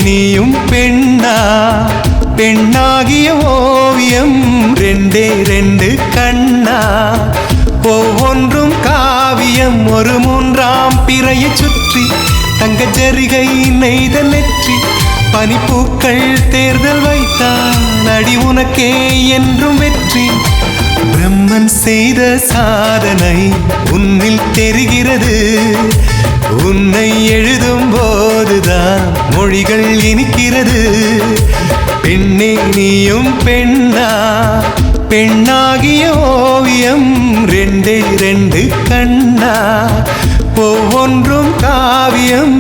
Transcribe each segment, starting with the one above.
நீயும் பெண்ணா பெண்ணாகிய ஓவியம் ரெண்டே ரெண்டு கண்ணா ஒவ்வொன்றும் காவியம் ஒரு மூன்றாம் பிறையை சுற்றி தங்க ஜரிகை நெய்த நெற்றி பனிப்பூக்கள் தேர்தல் வைத்தான் அடி உனக்கே என்றும் வெற்றி பிரம்மன் செய்த சாதனை உன்னில் தெரிகிறது உன்னை எழுதும் போதுதான் மொழிகள் இனிக்கிறது பெண்ணே நீயும் பெண்ணா பெண்ணாகிய ஓவியம் ரெண்டே ரெண்டு கண்ணா ஒவ்வொன்றும் காவியம்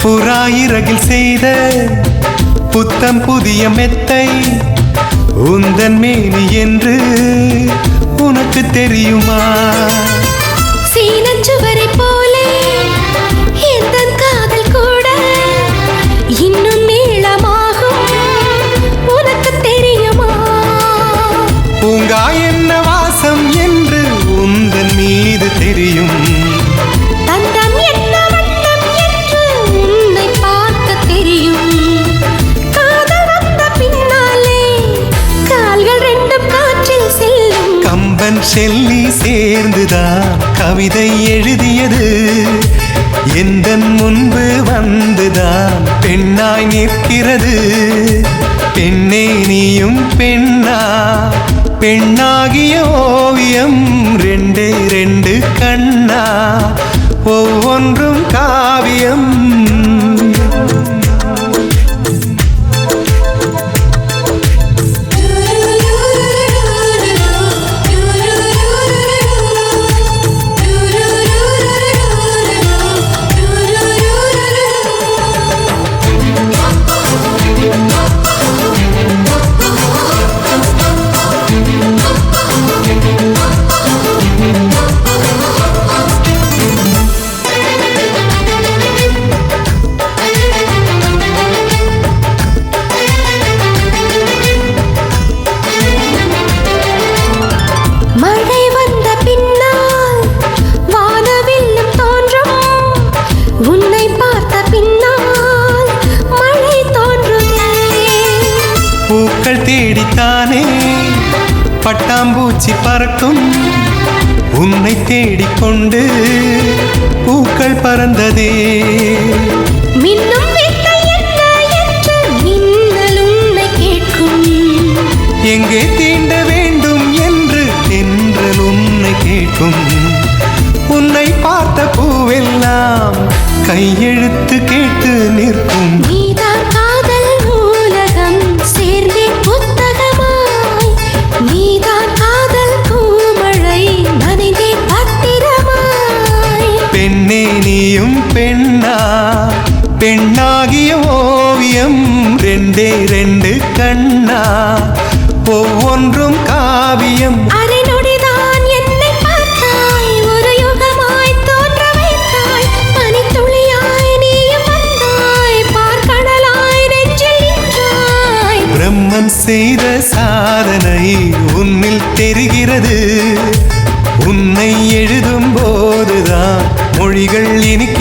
புறாயிரகில் செய்த புத்தம் புதிய மெத்தை உந்தன் மேனி என்று உனக்கு தெரியுமா சீனச்சுவரை போலே எந்தன் காதல் கூட இன்னும் நீளமாகும் உனக்கு தெரியுமா பூங்கா என்ன வாசம் என்று உந்தன் மீது தெரியும் செல்லி சேர்ந்துதான் கவிதை எழுதியது எந்தன் முன்பு வந்துதான் பெண்ணாய் நிற்கிறது பெண்ணே நீயும் பெண்ணா பெண்ணாகிய ஓவியம் ரெண்டே ரெண்டு கண்ணா ஒவ்வொன்றும் காவியம் பூக்கள் தேடித்தானே பட்டாம்பூச்சி பறக்கும் உன்னை தேடிக்கொண்டு பூக்கள் பறந்ததே மின்னும் வெள்ளை என்ன என்று மின்னல் உன்னை கேட்கும் எங்கே தீண்ட வேண்டும் என்று தென்றல் உன்னை கேட்கும் உன்னை பார்த்த பூவெல்லாம் கையெழுத்து கேட்டு நிற்கும் பெண்ணே நீயும் பெண்ணா பெண்ணாகிய ஓவியம் ரெண்டே ரெண்டு கண்ணா ஒவ்வொன்றும் காவியம் அரை நொடிதான் என்னை பார்த்தாய் ஒரு யுகமாய் தோன்ற வைத்தாய் பனித்துளியாய் நீயும் வந்தாய் பார்க்கடலாய் நெஞ்சில் நின்றாய் பிரம்மன் செய்த சாதனை உன்னில் தெரிகிறது உன்னை எழுதும் போதுதான் மொழிகள் இனிக்க